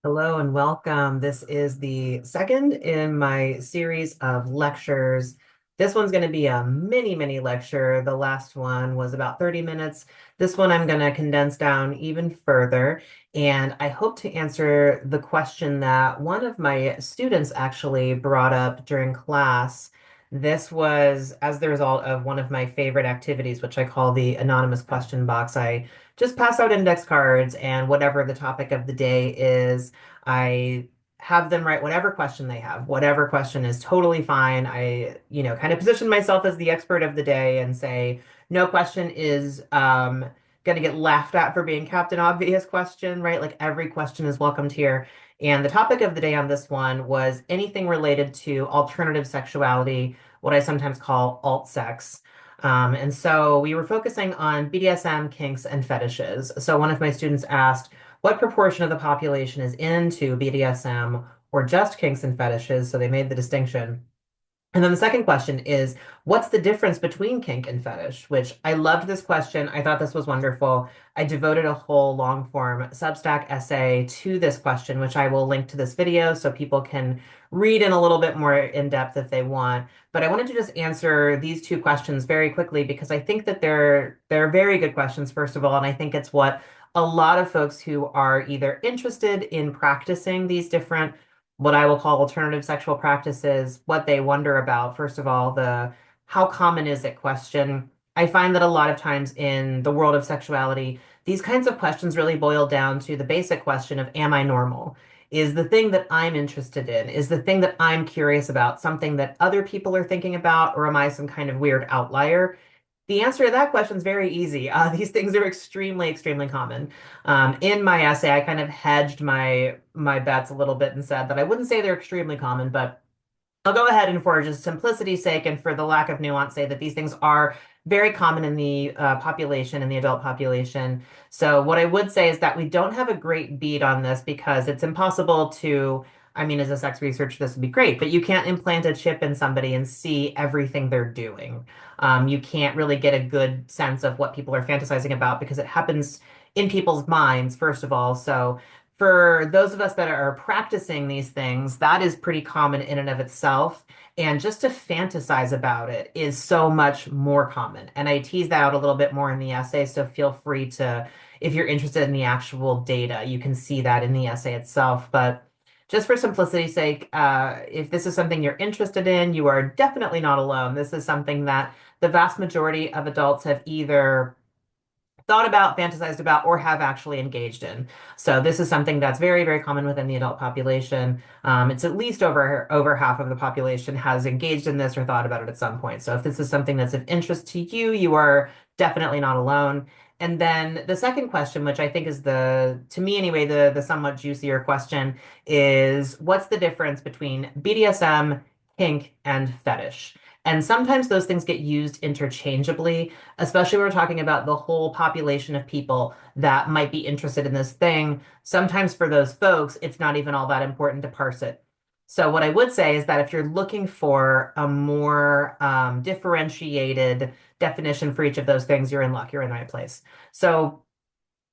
Hello and welcome. This is the second in my series of lectures. This one's going to be a mini lecture. The last one was about 30 minutes. This one I'm going to condense down even further. And I hope to answer the question that one of my students actually brought up during class. This was as the result of one of my favorite activities, which I call the anonymous question box. I just pass out index cards, and whatever the topic of the day is, I have them write whatever question they have. Whatever question is totally fine. I kind of position myself as the expert of the day and say, no question is going to get laughed at for being Captain Obvious question, right? Like every question is welcomed here. And the topic of the day on this one was anything related to alternative sexuality, what I sometimes call alt sex. And so we were focusing on BDSM, kinks, and fetishes. So one of my students asked, what proportion of the population is into BDSM or just kinks and fetishes? So they made the distinction. And then the second question is, what's the difference between kink and fetish? Which I loved this question. I thought this was wonderful. I devoted a whole long form Substack essay to this question, which I will link to this video so people can read in a little bit more in depth if they want. But I wanted to just answer these two questions very quickly because I think that they're very good questions, first of all, and I think it's what a lot of folks who are either interested in practicing these different what I will call alternative sexual practices, what they wonder about. First of all, the how common is it question. I find that a lot of times in the world of sexuality, these kinds of questions really boil down to the basic question of, am I normal? Is the thing that I'm interested in, is the thing that I'm curious about something that other people are thinking about, or am I some kind of weird outlier? The answer to that question is very easy. These things are extremely common. In my essay, I kind of hedged my bets a little bit and said that I wouldn't say they're extremely common, but I'll go ahead and for just simplicity's sake and for the lack of nuance, say that these things are very common in the population, in the adult population. So what I would say is that we don't have a great beat on this because it's impossible to, I mean, as a sex researcher, this would be great, but you can't implant a chip in somebody and see everything they're doing. You can't really get a good sense of what people are fantasizing about because it happens in people's minds, first of all. So for those of us that are practicing these things, that is pretty common in and of itself. And just to fantasize about it is so much more common. And I tease that out a little bit more in the essay. So feel free to, if you're interested in the actual data, you can see that in the essay itself. But just for simplicity's sake, if this is something you're interested in, you are definitely not alone. This is something that the vast majority of adults have either thought about, fantasized about, or have actually engaged in. So this is something that's very common within the adult population. It's at least over half of the population has engaged in this or thought about it at some point. So if this is something that's of interest to you, you are definitely not alone. And then the second question, which I think is to me anyway, the somewhat juicier question is what's the difference between BDSM, kink, and fetish? And sometimes those things get used interchangeably, especially when we're talking about the whole population of people that might be interested in this thing. Sometimes for those folks, it's not even all that important to parse it. So what I would say is that if you're looking for a more differentiated definition for each of those things, you're in luck, you're in the right place. So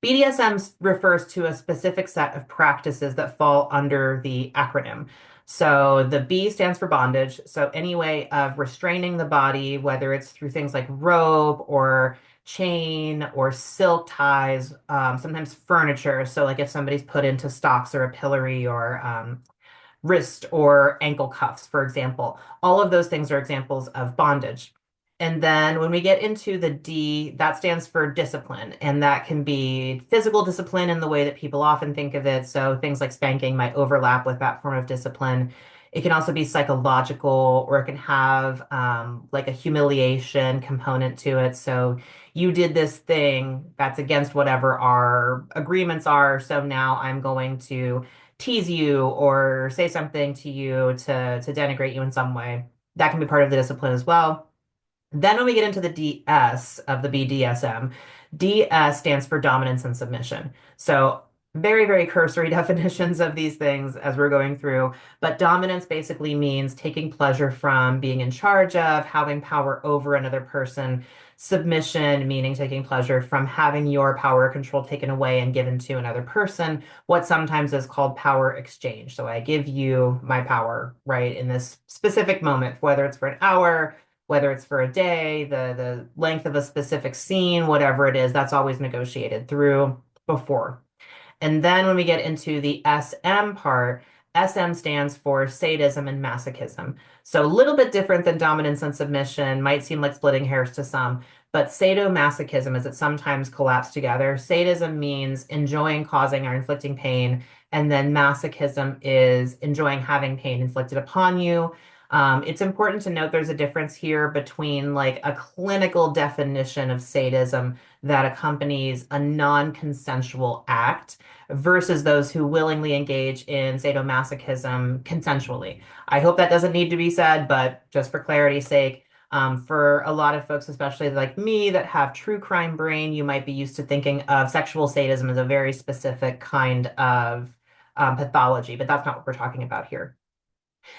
BDSM refers to a specific set of practices that fall under the acronym. So the B stands for bondage. So any way of restraining the body, whether it's through things like rope or chain or silk ties, sometimes furniture. So like if somebody's put into stocks or a pillory or wrist or ankle cuffs, for example. All of those things are examples of bondage. And then when we get into the D, that stands for discipline. And that can be physical discipline in the way that people often think of it. So things like spanking might overlap with that form of discipline. It can also be psychological, or it can have like a humiliation component to it. So you did this thing that's against whatever our agreements are. So now I'm going to tease you or say something to you to denigrate you in some way. That can be part of the discipline as well. Then when we get into the DS of the BDSM, DS stands for dominance and submission. So very cursory definitions of these things as we're going through. But dominance basically means taking pleasure from being in charge of, having power over another person. Submission, meaning taking pleasure from having your power or control taken away and given to another person, what sometimes is called power exchange. So I give you my power, right, in this specific moment, whether it's for an hour, whether it's for a day, the length of a specific scene, whatever it is, that's always negotiated through before. And then when we get into the SM part, SM stands for sadism and masochism. So a little bit different than dominance and submission, might seem like splitting hairs to some, but sadomasochism, as it sometimes collapsed together. Sadism means enjoying causing or inflicting pain, and then masochism is enjoying having pain inflicted upon you. It's important to note there's a difference here between like a clinical definition of sadism that accompanies a non-consensual act versus those who willingly engage in sadomasochism consensually. I hope that doesn't need to be said, but just for clarity's sake, for a lot of folks, especially like me that have true crime brain, you might be used to thinking of sexual sadism as a very specific kind of pathology, but that's not what we're talking about here.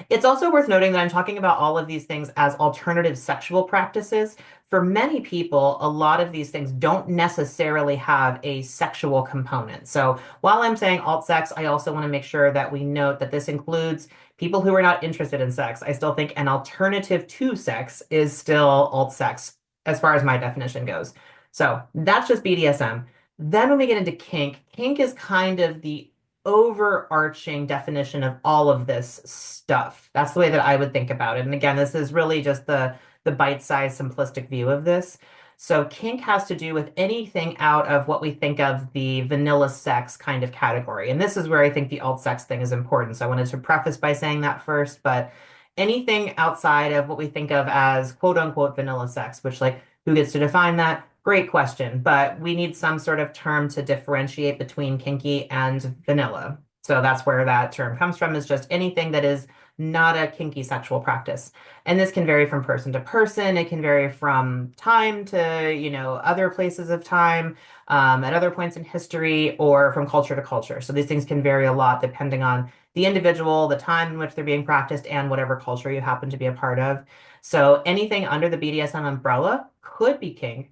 It's also worth noting that I'm talking about all of these things as alternative sexual practices. For many people, a lot of these things don't necessarily have a sexual component. So while I'm saying alt sex, I also want to make sure that we note that this includes people who are not interested in sex. I still think an alternative to sex is still alt sex as far as my definition goes. So that's just BDSM. Then when we get into kink, kink is kind of the overarching definition of all of this stuff. That's the way that I would think about it. And again, this is really just the bite-sized simplistic view of this. So kink has to do with anything out of what we think of the vanilla sex kind of category. And this is where I think the alt sex thing is important. So I wanted to preface by saying that first, but anything outside of what we think of as quote unquote vanilla sex, which like who gets to define that? Great question, but we need some sort of term to differentiate between kinky and vanilla. So that's where that term comes from, is just anything that is not a kinky sexual practice. And this can vary from person to person. It can vary from time to, other places of time, at other points in history, or from culture to culture. So these things can vary a lot depending on the individual, the time in which they're being practiced, and whatever culture you happen to be a part of. So anything under the BDSM umbrella could be kink,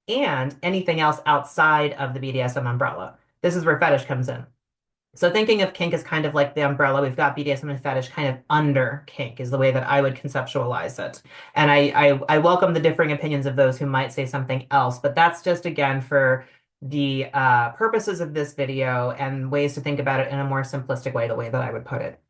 and anything else outside of the BDSM umbrella. This is where fetish comes in. So thinking of kink as kind of like the umbrella, we've got BDSM and fetish kind of under kink is the way that I would conceptualize it. And I welcome the differing opinions of those who might say something else, but that's just again for the purposes of this video and ways to think about it in a more simplistic way, the way that I would put it.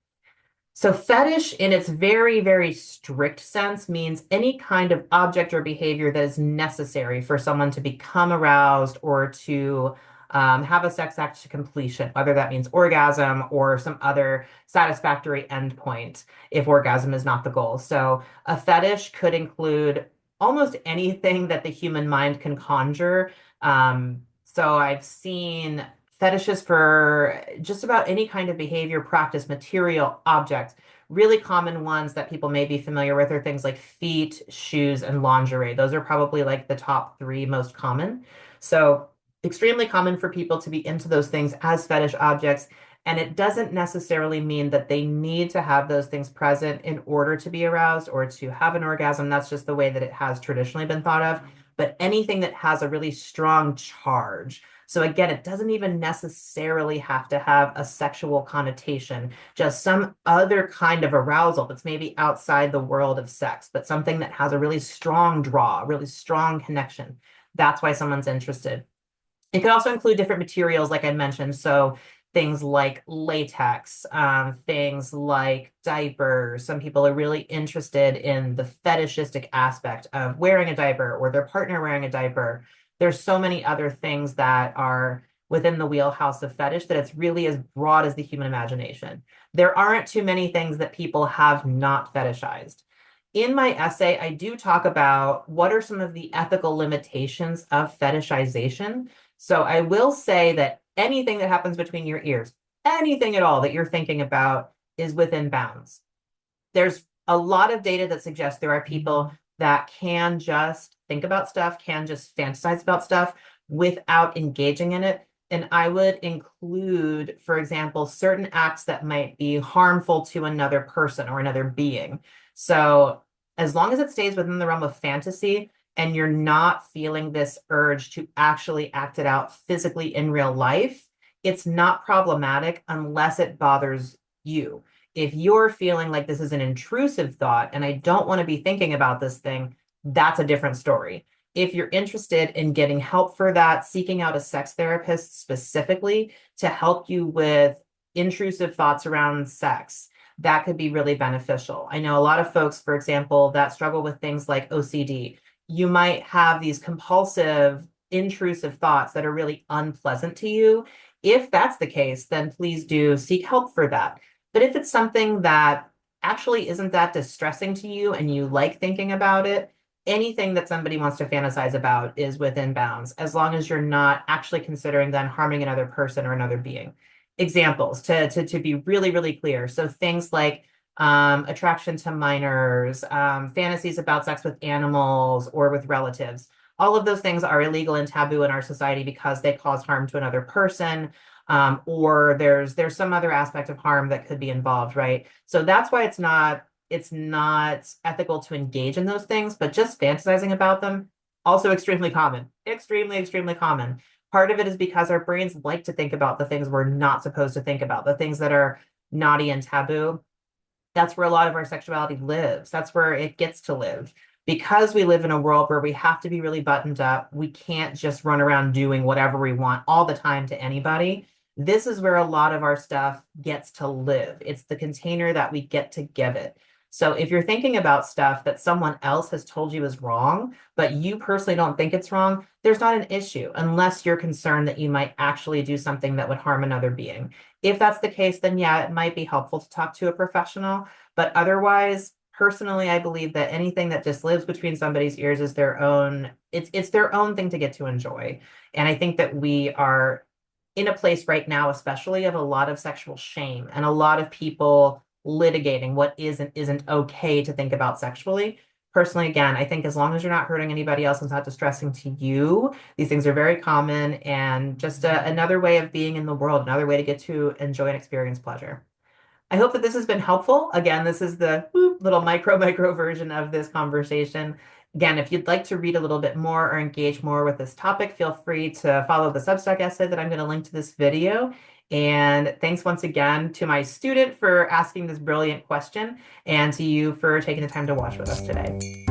So fetish in its very, very strict sense means any kind of object or behavior that is necessary for someone to become aroused or to have a sex act to completion, whether that means orgasm or some other satisfactory endpoint if orgasm is not the goal. So a fetish could include almost anything that the human mind can conjure. So I've seen fetishes for just about any kind of behavior, practice, material, object. Really common ones that people may be familiar with are things like feet, shoes, and lingerie. Those are probably like the top three most common. So extremely common for people to be into those things as fetish objects. And it doesn't necessarily mean that they need to have those things present in order to be aroused or to have an orgasm. That's just the way that it has traditionally been thought of. But anything that has a really strong charge. So again, it doesn't even necessarily have to have a sexual connotation, just some other kind of arousal that's maybe outside the world of sex, but something that has a really strong draw, a really strong connection. That's why someone's interested. It could also include different materials, like I mentioned. So things like latex, things like diapers. Some people are really interested in the fetishistic aspect of wearing a diaper or their partner wearing a diaper. There's so many other things that are within the wheelhouse of fetish that it's really as broad as the human imagination. There aren't too many things that people have not fetishized. In my essay, I do talk about what are some of the ethical limitations of fetishization. So I will say that anything that happens between your ears, anything at all that you're thinking about is within bounds. There's a lot of data that suggests there are people that can just think about stuff, can just fantasize about stuff without engaging in it. And I would include, for example, certain acts that might be harmful to another person or another being. So as long as it stays within the realm of fantasy, and you're not feeling this urge to actually act it out physically in real life, it's not problematic unless it bothers you. If you're feeling like this is an intrusive thought and I don't want to be thinking about this thing, that's a different story. If you're interested in getting help for that, seeking out a sex therapist specifically to help you with intrusive thoughts around sex, that could be really beneficial. I know a lot of folks, for example, that struggle with things like OCD. You might have these compulsive, intrusive thoughts that are really unpleasant to you. If that's the case, then please do seek help for that. But if it's something that actually isn't that distressing to you and you like thinking about it, anything that somebody wants to fantasize about is within bounds, as long as you're not actually considering then harming another person or another being. Examples to be really, really clear. So things like attraction to minors, fantasies about sex with animals or with relatives. All of those things are illegal and taboo in our society because they cause harm to another person, or there's some other aspect of harm that could be involved, right? So that's why it's not ethical to engage in those things, but just fantasizing about them, also extremely common, extremely, extremely common. Part of it is because our brains like to think about the things we're not supposed to think about, the things that are naughty and taboo. That's where a lot of our sexuality lives. That's where it gets to live. Because we live in a world where we have to be really buttoned up, we can't just run around doing whatever we want all the time to anybody. This is where a lot of our stuff gets to live. It's the container that we get to give it. So if you're thinking about stuff that someone else has told you is wrong, but you personally don't think it's wrong, there's not an issue unless you're concerned that you might actually do something that would harm another being. If that's the case, then yeah, it might be helpful to talk to a professional. But otherwise, personally, I believe that anything that just lives between somebody's ears is their own, it's their own thing to get to enjoy. And I think that we are in a place right now, especially of a lot of sexual shame and a lot of people litigating what is and isn't okay to think about sexually. Personally, again, I think as long as you're not hurting anybody else and it's not distressing to you, these things are very common and just another way of being in the world, another way to get to enjoy and experience pleasure. I hope that this has been helpful. Again, this is the little micro version of this conversation. Again, if you'd like to read a little bit more or engage more with this topic, feel free to follow the Substack essay that I'm going to link to this video. And thanks once again to my student for asking this brilliant question and to you for taking the time to watch with us today.